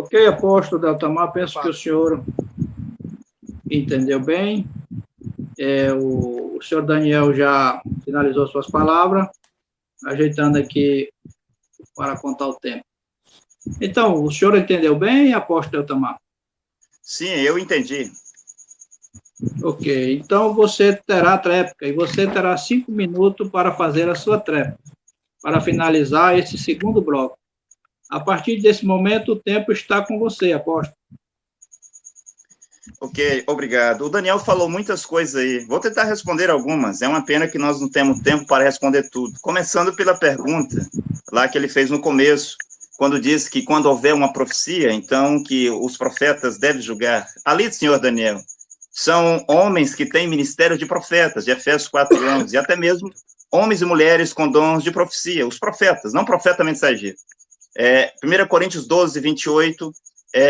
Ok, apóstolo Deltamar, penso que o senhor entendeu bem. O senhor Daniel já finalizou suas palavras, ajeitando aqui para contar o tempo. Então, o senhor entendeu bem, apóstolo Deltamar? Sim, eu entendi. Ok, então você terá a tréplica e você terá 5 minutos para fazer a sua tréplica, para finalizar esse segundo bloco. A partir desse momento, o tempo está com você, apóstolo. Ok, obrigado. O Daniel falou muitas coisas aí. Vou tentar responder algumas. É uma pena que nós não temos tempo para responder tudo. Começando pela pergunta lá que ele fez no começo, quando disse que quando houver uma profecia, então que os profetas devem julgar. Ali, senhor Daniel, são homens que têm ministério de profetas, de Efésios 4:11, e até mesmo homens e mulheres com dons de profecia, os profetas, não profeta mensageiro. 1 Coríntios 12:28,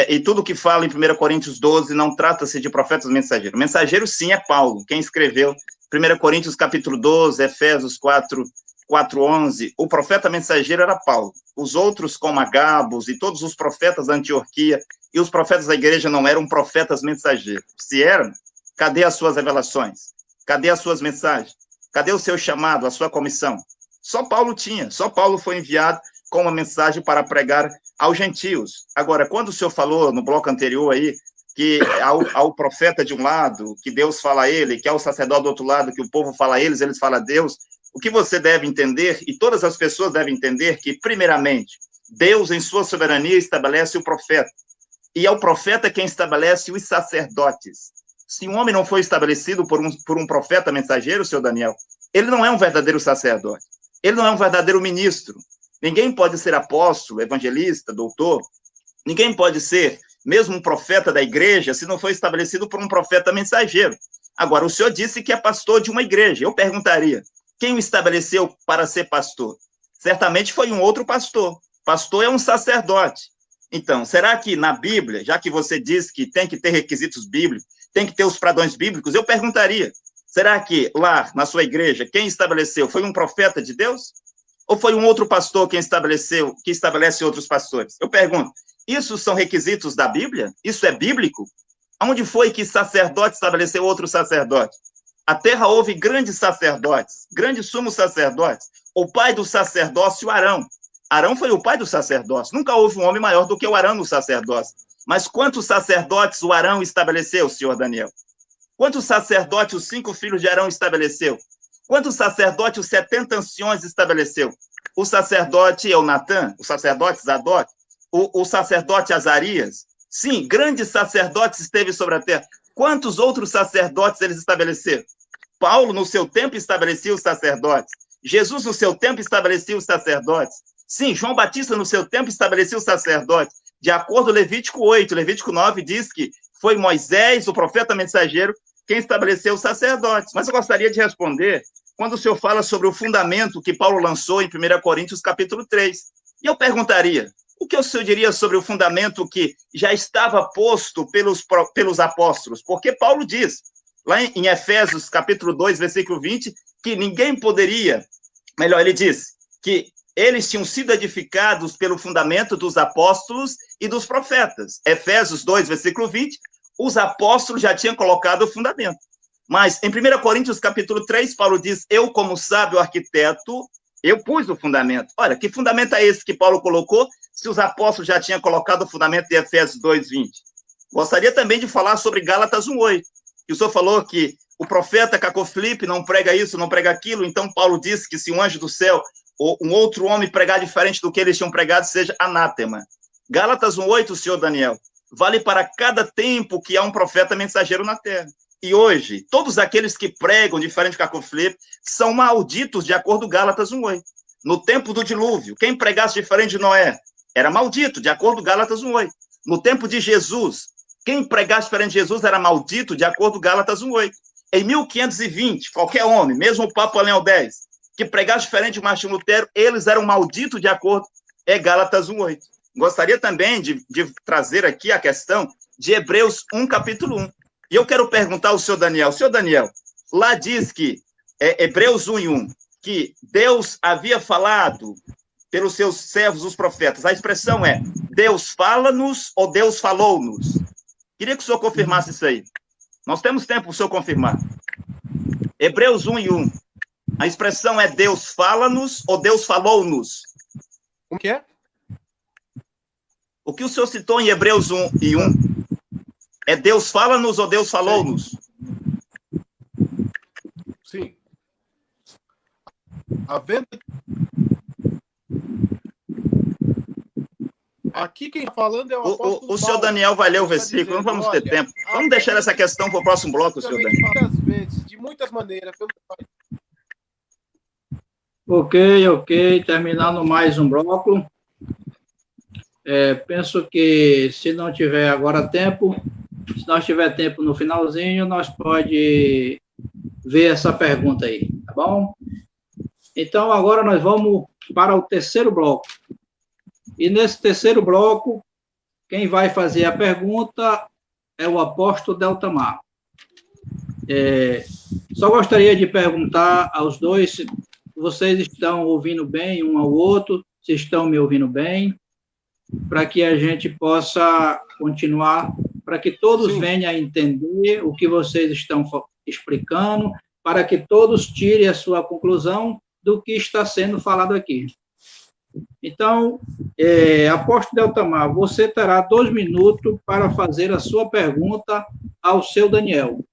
e tudo que fala em 1 Coríntios 12 não trata-se de profetas mensageiros. Mensageiro, sim, é Paulo, quem escreveu 1 Coríntios capítulo 12, Efésios 4:11, o profeta mensageiro era Paulo. Os outros, como Agabos e todos os profetas da Antioquia e os profetas da igreja não eram profetas mensageiros. Se eram, cadê as suas revelações? Cadê as suas mensagens? Cadê o seu chamado, a sua comissão? Só Paulo tinha, só Paulo foi enviado com uma mensagem para pregar aos gentios. Agora, quando o senhor falou no bloco anterior aí, que ao profeta de um lado, que Deus fala a ele, que ao sacerdote do outro lado, que o povo fala a eles fala a Deus, o que você deve entender, e todas as pessoas devem entender, que, primeiramente, Deus, em sua soberania, estabelece o profeta, e é o profeta quem estabelece os sacerdotes. Se um homem não foi estabelecido por um profeta mensageiro, senhor Daniel, ele não é um verdadeiro sacerdote, ele não é um verdadeiro ministro. Ninguém pode ser apóstolo, evangelista, doutor, ninguém pode ser mesmo um profeta da igreja se não foi estabelecido por um profeta mensageiro. Agora, o senhor disse que é pastor de uma igreja. Eu perguntaria, quem o estabeleceu para ser pastor? Certamente foi um outro pastor. Pastor é um sacerdote. Então, será que na Bíblia, já que você diz que tem que ter requisitos bíblicos, tem que ter os padrões bíblicos, eu perguntaria, será que lá na sua igreja, quem estabeleceu foi um profeta de Deus? Ou foi um outro pastor quem estabeleceu, que estabelece outros pastores? Eu pergunto, isso são requisitos da Bíblia? Isso é bíblico? Onde foi que sacerdote estabeleceu outro sacerdote? A terra houve grandes sacerdotes, grandes sumos sacerdotes. O pai do sacerdócio, Arão. Arão foi o pai do sacerdócio. Nunca houve um homem maior do que o Arão no sacerdócio. Mas quantos sacerdotes o Arão estabeleceu, senhor Daniel? Quantos sacerdotes os 5 filhos de Arão estabeleceu? Quantos sacerdotes os 70 anciões estabeleceu? O sacerdote Eunatã, o sacerdote Zadok, o sacerdote Azarias. Sim, grandes sacerdotes esteve sobre a terra. Quantos outros sacerdotes eles estabeleceram? Paulo, no seu tempo, estabelecia os sacerdotes. Jesus, no seu tempo, estabelecia os sacerdotes. Sim, João Batista, no seu tempo, estabelecia os sacerdotes. De acordo com Levítico 8, Levítico 9 diz que foi Moisés, o profeta mensageiro, quem estabeleceu os sacerdotes. Mas eu gostaria de responder quando o senhor fala sobre o fundamento que Paulo lançou em 1 Coríntios capítulo 3. E eu perguntaria, o que o senhor diria sobre o fundamento que já estava posto pelos apóstolos? Porque Paulo diz, lá em Efésios capítulo 2, versículo 20, que ninguém poderia, melhor, ele diz, que eles tinham sido edificados pelo fundamento dos apóstolos e dos profetas. Efésios 2, versículo 20, os apóstolos já tinham colocado o fundamento. Mas em 1 Coríntios capítulo 3, Paulo diz, eu como sábio arquiteto, eu pus o fundamento. Olha, que fundamento é esse que Paulo colocou, se os apóstolos já tinham colocado o fundamento de Efésios 2, 20? Gostaria também de falar sobre Gálatas 1, 8. Que o senhor falou que o profeta Cacofilipe não prega isso, não prega aquilo, então Paulo disse que se um anjo do céu ou um outro homem pregar diferente do que eles tinham pregado, seja anátema. Gálatas 1, 8, senhor Daniel, vale para cada tempo que há um profeta mensageiro na terra. E hoje, todos aqueles que pregam diferente de Cacofilipe são malditos, de acordo com Gálatas 1, 8. No tempo do dilúvio, quem pregasse diferente de Noé era maldito, de acordo com Gálatas 1, 8. No tempo de Jesus, quem pregasse diferente de Jesus era maldito, de acordo com Gálatas 1, 8. Em 1520, qualquer homem, mesmo o Papa Leão X, que pregasse diferente de Martinho Lutero, eles eram malditos, de acordo com Gálatas 1, 8. Gostaria também de trazer aqui a questão de Hebreus 1, capítulo 1. E eu quero perguntar ao senhor Daniel, lá diz que, Hebreus 1 e 1, que Deus havia falado pelos seus servos, os profetas. A expressão é, Deus fala-nos ou Deus falou-nos? Queria que o senhor confirmasse isso aí. Nós temos tempo para o senhor confirmar. Hebreus 1:1. A expressão é Deus fala-nos ou Deus falou-nos? Como que é? O que o senhor citou em Hebreus 1:1 é Deus fala-nos ou Deus falou-nos? Sim. Havendo... Aqui quem está falando é o apóstolo Paulo. O senhor Daniel vai ler o versículo, não vamos ter tempo. Vamos deixar essa questão para o próximo bloco, senhor Daniel. Muitas vezes, de muitas maneiras. Ok. Terminando mais um bloco. Penso que se não tiver agora tempo, se nós tiver tempo no finalzinho, nós pode ver essa pergunta aí, tá bom? Então, agora nós vamos para o terceiro bloco. E nesse terceiro bloco, quem vai fazer a pergunta é o apóstolo Deltamar. Só gostaria de perguntar aos dois se vocês estão ouvindo bem um ao outro, se estão me ouvindo bem, para que a gente possa continuar, para que todos venham a entender o que vocês estão explicando, para que todos tirem a sua conclusão do que está sendo falado aqui. Então, apóstolo Deltamar, você terá 2 minutos para fazer a sua pergunta ao seu Daniel.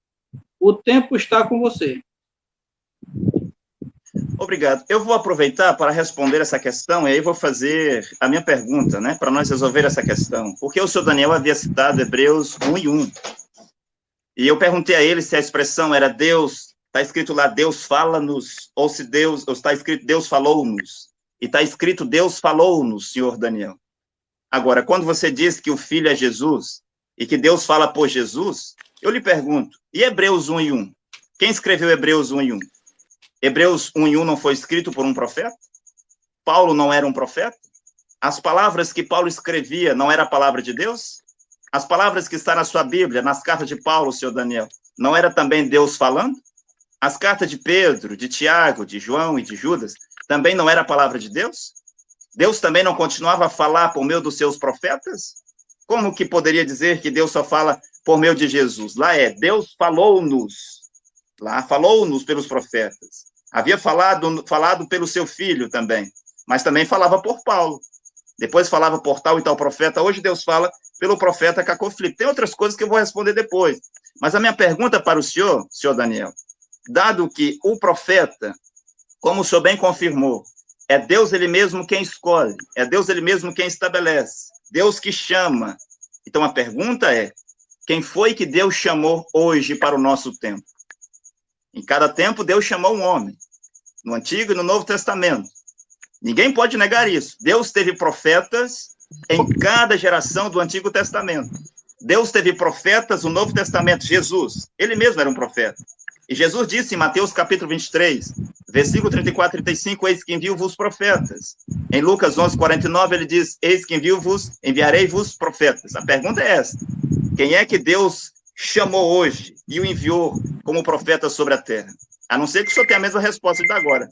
O tempo está com você. Obrigado. Eu vou aproveitar para responder essa questão e aí vou fazer a minha pergunta, né, para nós resolver essa questão. Porque o senhor Daniel havia citado Hebreus 1:1. E eu perguntei a ele se a expressão era Deus, está escrito lá Deus fala-nos, ou se Deus, ou está escrito Deus falou-nos. E está escrito Deus falou-nos, senhor Daniel. Agora, quando você diz que o Filho é Jesus e que Deus fala por Jesus, eu lhe pergunto, e Hebreus 1:1? Quem escreveu Hebreus 1:1? Hebreus 1:1 não foi escrito por um profeta? Paulo não era um profeta? As palavras que Paulo escrevia não era a palavra de Deus? As palavras que estão na sua Bíblia, nas cartas de Paulo, senhor Daniel, não era também Deus falando? As cartas de Pedro, de Tiago, de João e de Judas, também não era a palavra de Deus? Deus também não continuava a falar por meio dos seus profetas? Como que poderia dizer que Deus só fala por meio de Jesus? Lá Deus falou-nos. Lá falou-nos pelos profetas. Havia falado pelo seu filho também, mas também falava por Paulo. Depois falava por tal e tal profeta. Hoje Deus fala pelo profeta Cacoflito. Tem outras coisas que eu vou responder depois. Mas a minha pergunta para o senhor Daniel, dado que o profeta, como o senhor bem confirmou, é Deus ele mesmo quem escolhe, é Deus ele mesmo quem estabelece, Deus que chama. Então a pergunta é, quem foi que Deus chamou hoje para o nosso tempo? Em cada tempo Deus chamou um homem, no Antigo e no Novo Testamento. Ninguém pode negar isso. Deus teve profetas em cada geração do Antigo Testamento. Deus teve profetas no Novo Testamento. Jesus, ele mesmo era um profeta. E Jesus disse em Mateus capítulo 23, versículo 34 e 35, eis que envio-vos profetas. Em Lucas 11:49, ele diz, eis que enviarei-vos profetas. A pergunta é esta, quem é que Deus chamou hoje e o enviou como profeta sobre a terra? A não ser que o senhor tenha a mesma resposta de agora.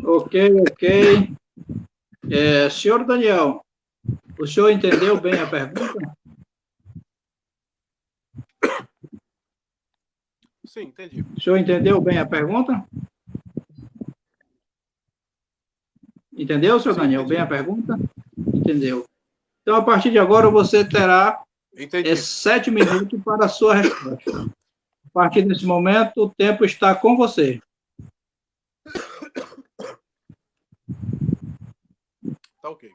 Ok. Senhor Daniel, o senhor entendeu bem a pergunta? Sim, entendi. O senhor entendeu bem a pergunta? Entendeu, senhor Daniel, bem a pergunta? Entendeu. Então, a partir de agora, você terá 7 minutos para a sua resposta. A partir desse momento, o tempo está com você. Tá ok.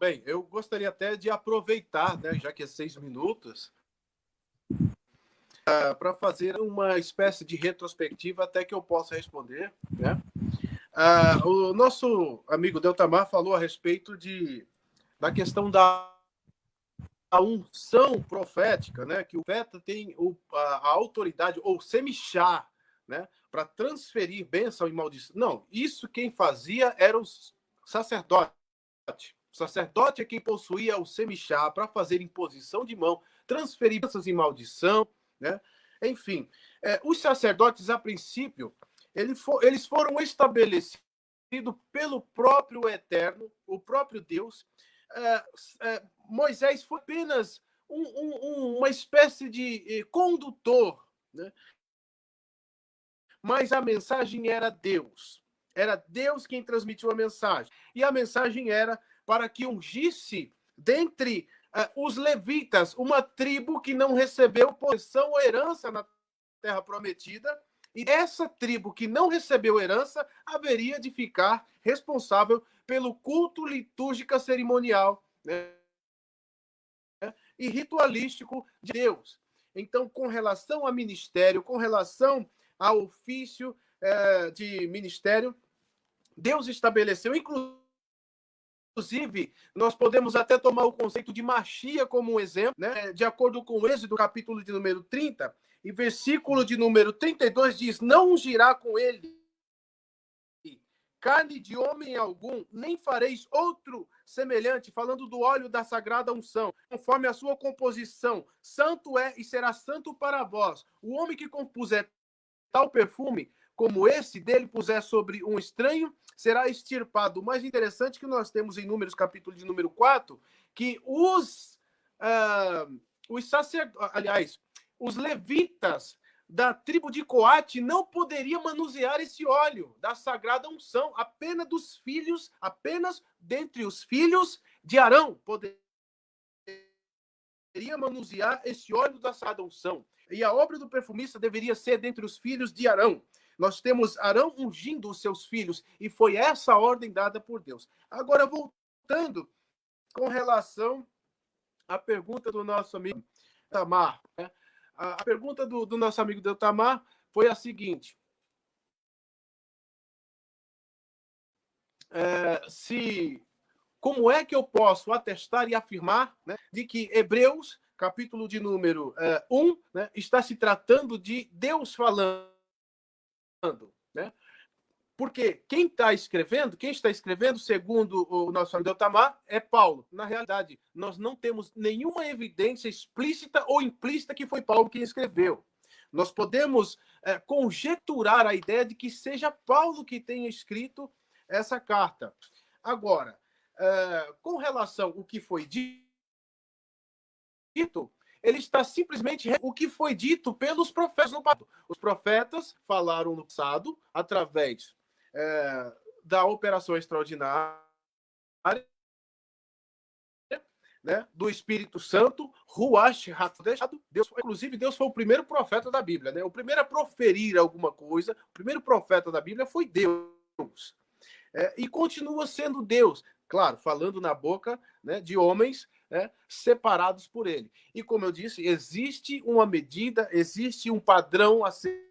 Bem, eu gostaria até de aproveitar, né, já que é 6 minutos, para fazer uma espécie de retrospectiva até que eu possa responder, né? O nosso amigo Deltamar falou a respeito da questão da unção profética, né? Que o profeta tem a autoridade, ou semichá, né? Para transferir bênção e maldição. Não, isso quem fazia era o sacerdote. O sacerdote é quem possuía o semichá para fazer imposição de mão, transferir bênçãos e maldição, né? Enfim, os sacerdotes, a princípio, eles foram estabelecidos pelo próprio Eterno, o próprio Deus. Moisés foi apenas uma espécie de condutor, né? Mas a mensagem era Deus. Era Deus quem transmitiu a mensagem. E a mensagem era para que ungisse dentre os levitas uma tribo que não recebeu possessão ou herança na terra prometida. E essa tribo que não recebeu herança haveria de ficar responsável pelo culto litúrgico cerimonial, né, e ritualístico de Deus. Então, com relação a ministério, com relação ao ofício de ministério, Deus estabeleceu, inclusive, nós podemos até tomar o conceito de Machia como um exemplo, né? De acordo com o Êxodo, capítulo de número 30, e versículo de número 32 diz: não ungirá com ele carne de homem algum, nem fareis outro semelhante, falando do óleo da sagrada unção, conforme a sua composição. Santo é e será santo para vós. O homem que compuser tal perfume, como esse dele puser sobre um estranho, será extirpado. O mais interessante que nós temos em Números, capítulo de número 4, que os sacerdotes, aliás, os levitas da tribo de Coate não poderiam manusear esse óleo da sagrada unção, apenas dentre os filhos de Arão poderia manusear esse óleo da sagrada unção. E a obra do perfumista deveria ser dentre os filhos de Arão. Nós temos Arão ungindo os seus filhos, e foi essa a ordem dada por Deus. Agora, voltando com relação à pergunta do nosso amigo Tamar, né? A pergunta do nosso amigo Deltamar foi a seguinte: como é que eu posso atestar e afirmar, né, de que Hebreus, capítulo de número 1, né, está se tratando de Deus falando, né? Porque quem está escrevendo, segundo o nosso amigo Deltamar, é Paulo. Na realidade, nós não temos nenhuma evidência explícita ou implícita que foi Paulo quem escreveu. Nós podemos conjecturar a ideia de que seja Paulo que tenha escrito essa carta. Agora, com relação ao que foi dito, ele está simplesmente o que foi dito pelos profetas no passado. Os profetas falaram no passado através da operação extraordinária, né, do Espírito Santo, Ruach HaKodesh. Inclusive, Deus foi o primeiro profeta da Bíblia, né? O primeiro a proferir alguma coisa, o primeiro profeta da Bíblia foi Deus. E continua sendo Deus, claro, falando na boca, né, de homens, né, separados por ele. E como eu disse, existe uma medida, existe um padrão a ser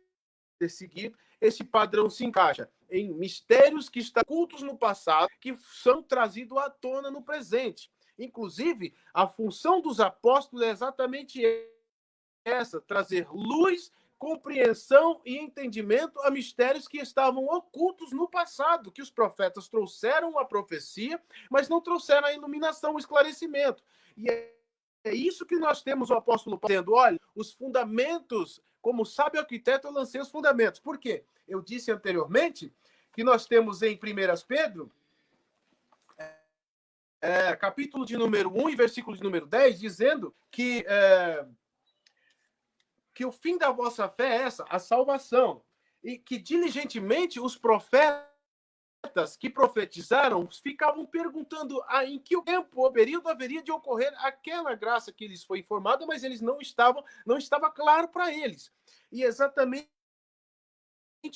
seguido. Esse padrão se encaixa em mistérios que estão ocultos no passado, que são trazidos à tona no presente. Inclusive, a função dos apóstolos é exatamente essa: trazer luz, compreensão e entendimento a mistérios que estavam ocultos no passado, que os profetas trouxeram a profecia, mas não trouxeram a iluminação, o esclarecimento. E é isso que nós temos o apóstolo Paulo dizendo: olha, os fundamentos, como sábio arquiteto, eu lancei os fundamentos. Por quê? Eu disse anteriormente que nós temos em 1 Pedro, capítulo de número 1 e versículo de número 10, dizendo que o fim da vossa fé é essa, a salvação. E que diligentemente os profetas que profetizaram ficavam perguntando em que tempo ou período haveria de ocorrer aquela graça que lhes foi informada, mas eles não estava claro para eles. E exatamente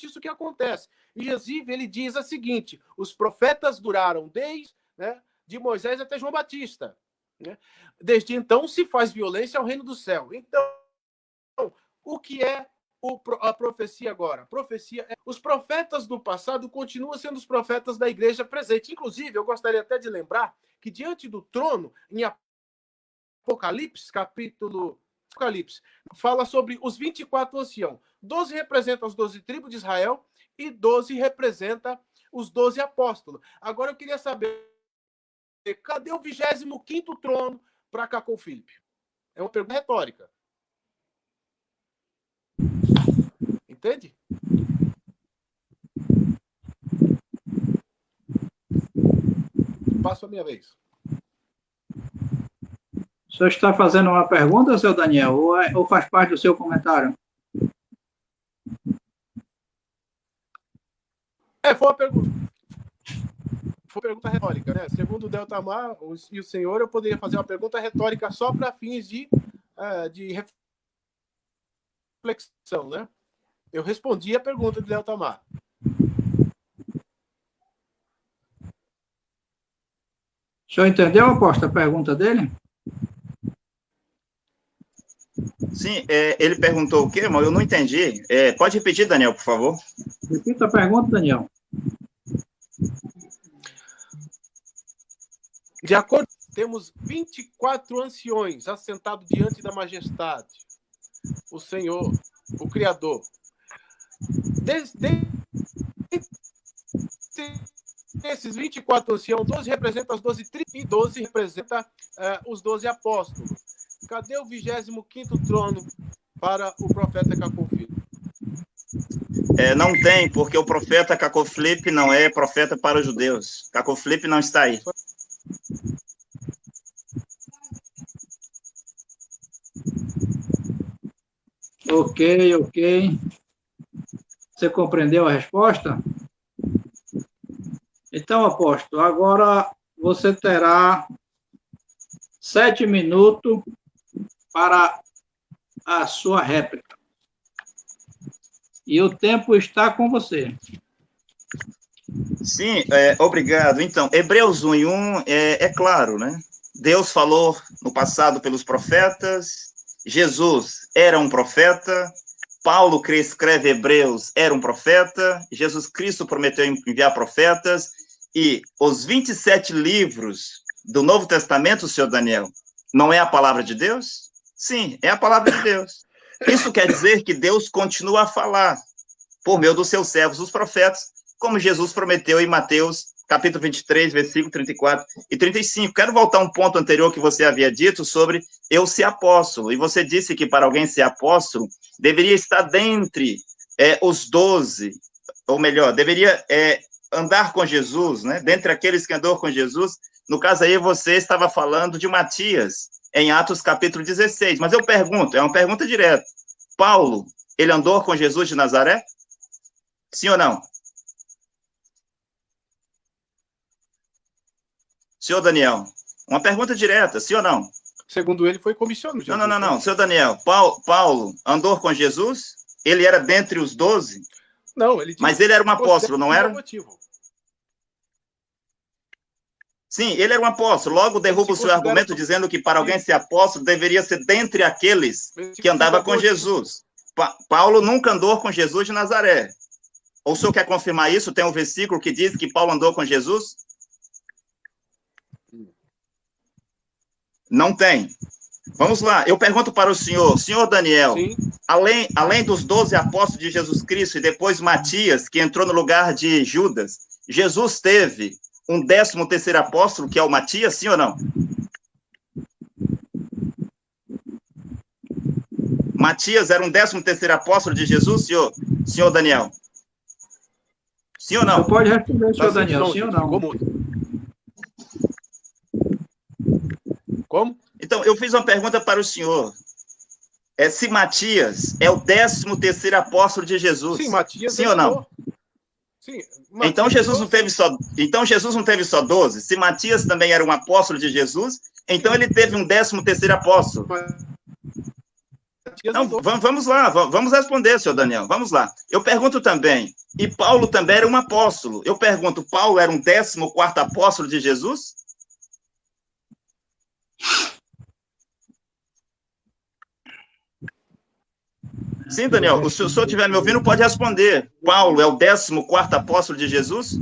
isso que acontece. E Jesus, ele diz a seguinte: os profetas duraram desde, né, de Moisés até João Batista, né? Desde então se faz violência ao reino do céu. Então, o que é a profecia agora? A profecia os profetas do passado continuam sendo os profetas da igreja presente. Inclusive, eu gostaria até de lembrar que diante do trono, em Apocalipse, Apocalipse, fala sobre os 24 anciãos. 12 representam as 12 tribos de Israel e 12 representa os 12 apóstolos. Agora eu queria saber, cadê o 25º trono para cá com o Filipe? É uma pergunta retórica. Entende? passo a minha vez. O senhor está fazendo uma pergunta, seu Daniel, ou faz parte do seu comentário? Foi uma pergunta. Foi pergunta retórica, né? Segundo o Deltamar e o senhor, eu poderia fazer uma pergunta retórica só para fins de reflexão, né? Eu respondi a pergunta do Deltamar. O senhor entendeu, apóstolo, a pergunta dele? Sim, ele perguntou o quê, irmão? Eu não entendi. Pode repetir, Daniel, por favor? Repita a pergunta, Daniel. De acordo, temos 24 anciões assentados diante da majestade, o Senhor, o Criador. Esses 24 anciãos, 12 representam as 12 tribos e 12 representam os 12 apóstolos. Cadê o 25º trono para o profeta Cacofilho? Não tem, porque o profeta Cacoflip não é profeta para os judeus. Cacoflip não está aí. Ok. Você compreendeu a resposta? Então, apóstolo, agora você terá 7 minutos para a sua réplica. E o tempo está com você. Sim, obrigado. Então, Hebreus 1:1 é claro, né? Deus falou no passado pelos profetas, Jesus era um profeta, Paulo, que escreve Hebreus, era um profeta, Jesus Cristo prometeu enviar profetas, e os 27 livros do Novo Testamento, senhor Daniel, não é a palavra de Deus? Sim, é a palavra de Deus. Isso quer dizer que Deus continua a falar por meio dos seus servos, os profetas, como Jesus prometeu em Mateus, capítulo 23, versículo 34 e 35. Quero voltar a um ponto anterior que você havia dito sobre eu ser apóstolo. E você disse que para alguém ser apóstolo, deveria estar dentre os 12, ou melhor, deveria andar com Jesus, né? Dentre aqueles que andou com Jesus. No caso aí, você estava falando de Matias, em Atos capítulo 16. Mas eu pergunto, é uma pergunta direta. Paulo, ele andou com Jesus de Nazaré? Sim ou não? Senhor Daniel, uma pergunta direta, sim ou não? Segundo ele, foi comissionado. Não. Senhor Daniel, Paulo andou com Jesus? Ele era dentre os 12? Não, ele disse, mas ele era um apóstolo, não era? Sim, ele era um apóstolo. Logo derruba o seu argumento dizendo que para alguém ser apóstolo deveria ser dentre aqueles que andavam com Jesus. Paulo nunca andou com Jesus de Nazaré. Ou o senhor quer confirmar isso? Tem um versículo que diz que Paulo andou com Jesus? Não tem. Vamos lá, eu pergunto para o senhor Daniel, além dos 12 apóstolos de Jesus Cristo e depois Matias, que entrou no lugar de Judas, Jesus teve um 13º apóstolo, que é o Matias, sim ou não? Matias era um 13º apóstolo de Jesus, senhor Daniel? Sim ou não? Você pode responder, senhor Daniel, sim ou não? Como? Então, eu fiz uma pergunta para o senhor. Se Matias é o 13º apóstolo de Jesus. Sim, Matias. Sim ou não? Sim. Matias então Jesus não teve só 12. Se Matias também era um apóstolo de Jesus, então ele teve um 13º apóstolo. Então, vamos lá, vamos responder, senhor Daniel. Vamos lá. Eu pergunto também, e Paulo também era um apóstolo. Eu pergunto, Paulo era um 14º apóstolo de Jesus? Sim, Daniel, se o senhor estiver me ouvindo, pode responder. Paulo é o 14º apóstolo de Jesus?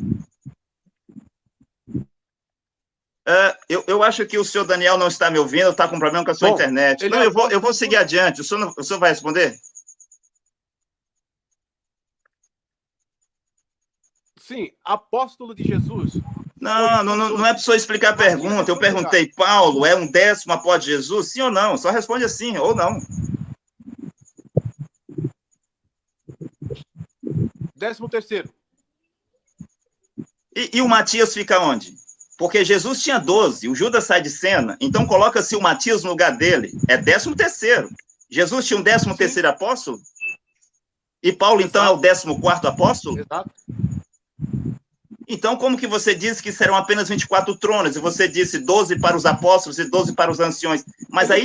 Eu acho que o senhor Daniel não está me ouvindo, está com problema com a sua internet. Não, eu vou seguir adiante. O senhor vai responder? Sim, apóstolo de Jesus. Não é para o senhor explicar a pergunta. Eu perguntei, Paulo é um 10º apóstolo de Jesus? Sim ou não? Só responde assim, ou não. 13º. E o Matias fica onde? Porque Jesus tinha 12, o Judas sai de cena, então coloca-se o Matias no lugar dele, é 13º. Jesus tinha um 13º apóstolo? E Paulo, então, é o 14º apóstolo? Exato. Então, como que você disse que serão apenas 24 tronos, e você disse 12 para os apóstolos e 12 para os anciões, mas aí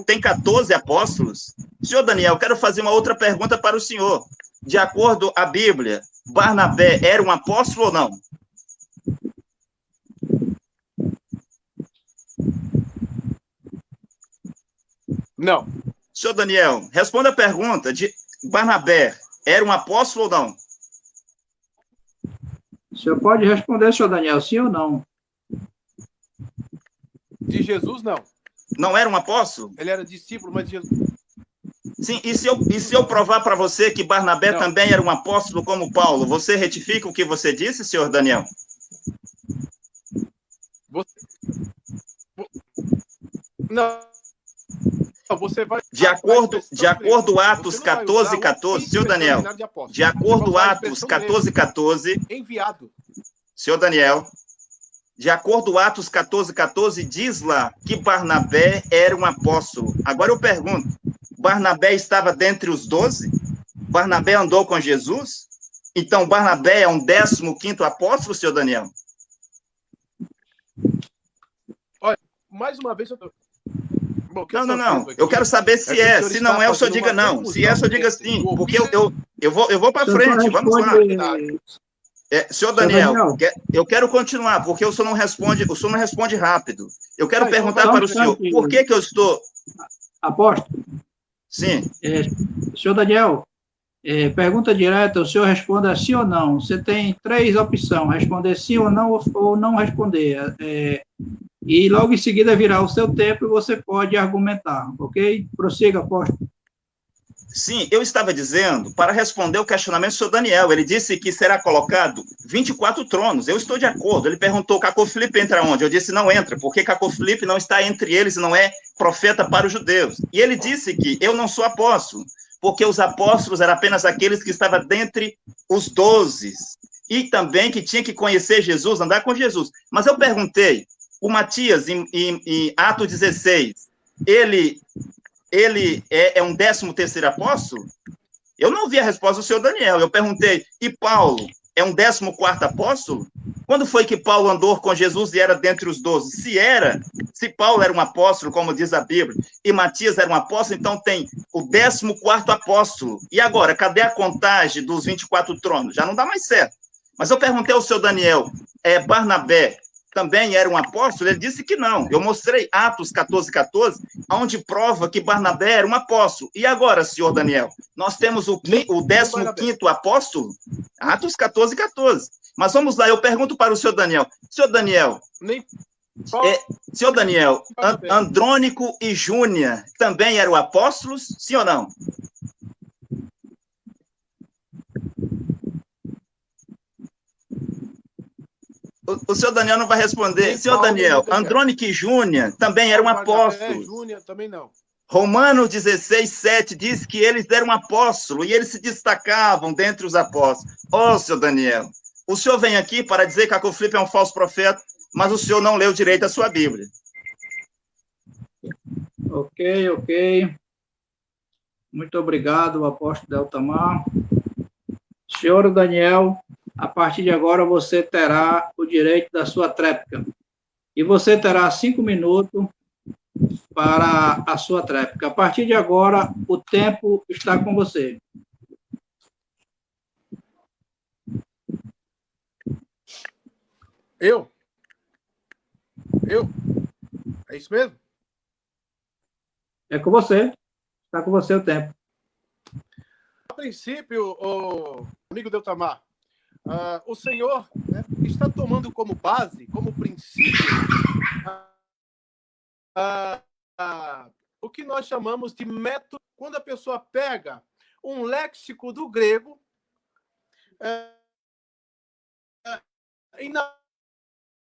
tem 14 apóstolos? Senhor Daniel, quero fazer uma outra pergunta para o senhor. De acordo à Bíblia, Barnabé era um apóstolo ou não? Não. Senhor Daniel, responda a pergunta. De Barnabé era um apóstolo ou não? O senhor pode responder, senhor Daniel, sim ou não? De Jesus, não. Não era um apóstolo? Ele era discípulo, mas de Jesus... Sim, e se eu provar para você que Barnabé também era um apóstolo como Paulo, você retifica o que você disse, senhor Daniel? Não. Você vai... De acordo Atos 14:14, senhor Daniel, de acordo Atos 14:14, enviado. Senhor Daniel, de acordo Atos 14:14, diz lá que Barnabé era um apóstolo. Agora eu pergunto, Barnabé estava dentre os 12? Barnabé andou com Jesus? Então Barnabé é um 15º apóstolo, senhor Daniel? Olha, mais uma vez eu tô... Bom, não. Eu quero saber se é. Se não é, o senhor diga não. Se é, o senhor diga sim. Porque eu vou para frente. Vamos lá. Senhor Daniel, eu quero continuar, porque o senhor não responde rápido. Eu quero perguntar para o senhor, por que eu estou... Apóstolo? Sim. Senhor Daniel, pergunta direta, o senhor responda sim ou não. Você tem 3 opções, responder sim ou não responder. E logo em seguida virar o seu tempo e você pode argumentar, ok? Prossiga, apóstolo. Sim, eu estava dizendo, para responder o questionamento do senhor Daniel, ele disse que será colocado 24 tronos, eu estou de acordo. Ele perguntou, Caco Filipe entra onde? Eu disse, não entra, porque Caco Filipe não está entre eles, não é profeta para os judeus. E ele disse que eu não sou apóstolo, porque os apóstolos eram apenas aqueles que estavam dentre os 12, e também que tinha que conhecer Jesus, andar com Jesus. Mas eu perguntei, o Matias, em Atos 16, ele é um 13º apóstolo? Eu não vi a resposta do senhor Daniel. Eu perguntei, e Paulo é um 14º apóstolo? Quando foi que Paulo andou com Jesus e era dentre os 12? Se Paulo era um apóstolo, como diz a Bíblia, e Matias era um apóstolo, então tem o 14º apóstolo. E agora, cadê a contagem dos 24 tronos? Já não dá mais certo. Mas eu perguntei ao senhor Daniel, Barnabé também era um apóstolo? Ele disse que não. Eu mostrei Atos 14:14, onde prova que Barnabé era um apóstolo. E agora, senhor Daniel, nós temos o 15º apóstolo? Atos 14:14. Mas vamos lá, eu pergunto para o senhor Daniel. Senhor Daniel, Andrônico e Júnia também eram apóstolos? Sim ou não? O senhor Daniel não vai responder. Senhor Daniel, Andrônico e Júnia também eram apóstolos. Júnia também não. Romanos 16:7 diz que eles eram apóstolos e eles se destacavam dentre os apóstolos. Senhor Daniel, o senhor vem aqui para dizer que Caco Filipe é um falso profeta, mas o senhor não leu direito a sua Bíblia. Ok. Muito obrigado, apóstolo Deltamar. Senhor Daniel, a partir de agora você terá o direito da sua tréplica. E você terá 5 minutos para a sua tréplica. A partir de agora, o tempo está com você. Eu? É isso mesmo? É com você. Está com você o tempo. A princípio, o amigo Deltamar, o senhor, né, está tomando como base, como princípio, o que nós chamamos de método, quando a pessoa pega um léxico do grego e na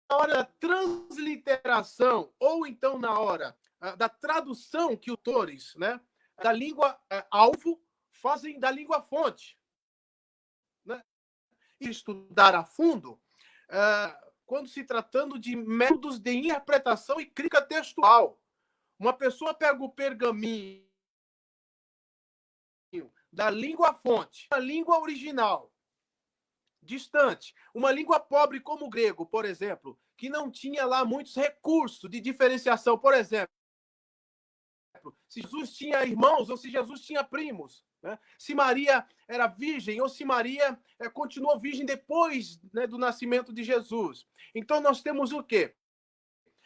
hora da transliteração, ou então na hora da tradução que os autores, né, da língua alvo fazem da língua fonte, né? E estudar a fundo, quando se tratando de métodos de interpretação e crítica textual. Uma pessoa pega o pergaminho da língua fonte, a língua original, distante, uma língua pobre como o grego, por exemplo, que não tinha lá muitos recursos de diferenciação. Por exemplo, se Jesus tinha irmãos ou se Jesus tinha primos, né? Se Maria era virgem ou se Maria continuou virgem depois, né, do nascimento de Jesus. Então nós temos o quê?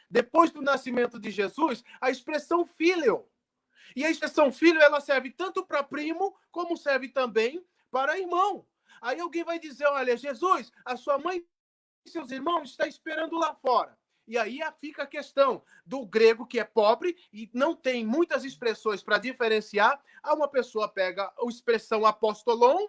Depois do nascimento de Jesus, a expressão filho. E a expressão filho, ela serve tanto para primo, como serve também para irmão. Aí alguém vai dizer, olha, Jesus, a sua mãe e seus irmãos estão esperando lá fora. E aí fica a questão do grego, que é pobre e não tem muitas expressões para diferenciar. Aí uma pessoa pega a expressão apostolon,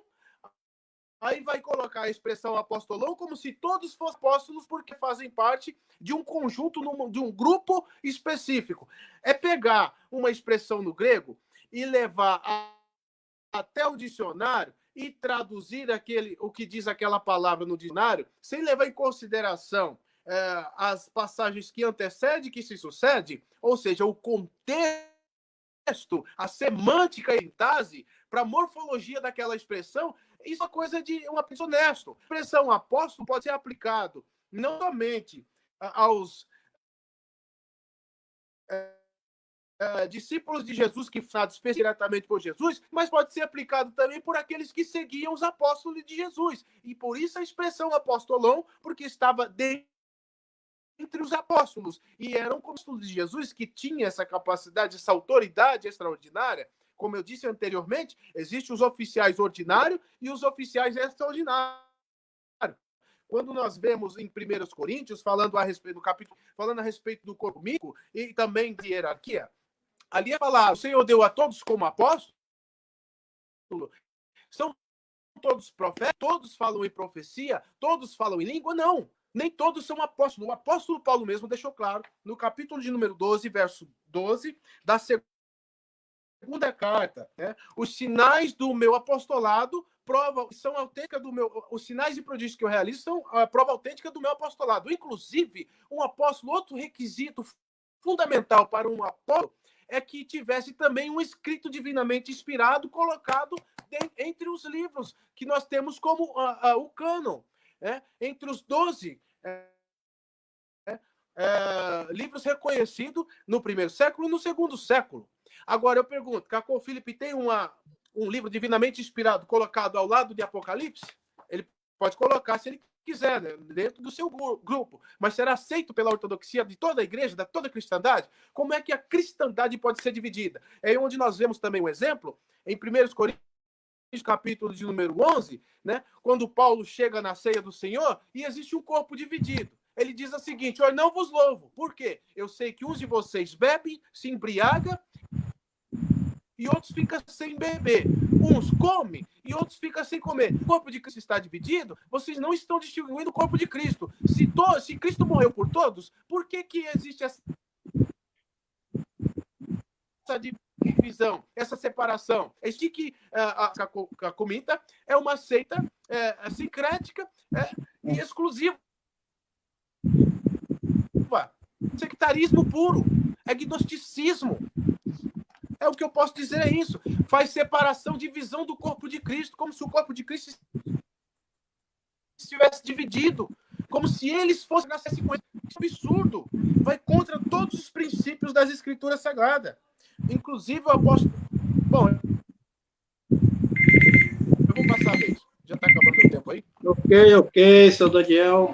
aí vai colocar a expressão apostolão como se todos fossem apóstolos, porque fazem parte de um conjunto, de um grupo específico. É pegar uma expressão no grego e levar até o dicionário e traduzir o que diz aquela palavra no dicionário, sem levar em consideração as passagens que antecedem, que se sucedem, ou seja, o contexto, a semântica e a sintase para a morfologia daquela expressão. Isso é coisa de uma pessoa honesta. A expressão apóstolo pode ser aplicado não somente aos discípulos de Jesus que foram diretamente por Jesus, mas pode ser aplicado também por aqueles que seguiam os apóstolos de Jesus. E por isso a expressão apostolão, porque estava entre os apóstolos. E eram apóstolos de Jesus que tinham essa capacidade, essa autoridade extraordinária. Como eu disse anteriormente, existem os oficiais ordinários e os oficiais extraordinários. Quando nós vemos em 1 Coríntios, falando a respeito do capítulo, falando a respeito do corpo místico e também de hierarquia, ali é falar, o Senhor deu a todos como apóstolo, são todos profetas, todos falam em profecia, todos falam em língua? Não, nem todos são apóstolos. O apóstolo Paulo mesmo deixou claro, no capítulo de número 12, verso 12, da segunda carta, né? Os sinais do meu apostolado são autênticas do meu. Os sinais e prodígios que eu realizo são a prova autêntica do meu apostolado. Inclusive, um apóstolo, outro requisito fundamental para um apóstolo é que tivesse também um escrito divinamente inspirado colocado entre os livros que nós temos como o cânon, né? Entre os 12 livros reconhecidos no primeiro século e no segundo século. Agora, eu pergunto, Cacô Felipe tem um livro divinamente inspirado colocado ao lado de Apocalipse? Ele pode colocar se ele quiser, né, dentro do seu grupo, mas será aceito pela ortodoxia de toda a igreja, de toda a cristandade? Como é que a cristandade pode ser dividida? É onde nós vemos também um exemplo, em 1 Coríntios, capítulo de número 11, né, quando Paulo chega na ceia do Senhor e existe um corpo dividido. Ele diz o seguinte, eu não vos louvo. Por quê? Eu sei que uns de vocês bebem, se embriagam, e outros ficam sem beber. Uns comem e outros ficam sem comer. O corpo de Cristo está dividido, vocês não estão distinguindo o corpo de Cristo. Se Cristo morreu por todos, por que existe essa divisão, essa separação? É isso que a Comita é uma seita sincrética e exclusiva. Sectarismo puro, agnosticismo. É o que eu posso dizer, é isso. Faz separação, divisão do corpo de Cristo, como se o corpo de Cristo estivesse dividido, como se eles fossem na sequência. Isso é absurdo. Vai contra todos os princípios das Escrituras Sagradas. Inclusive, eu posso... Bom, eu vou passar a vez. Já está acabando o tempo aí? Ok, seu Daniel.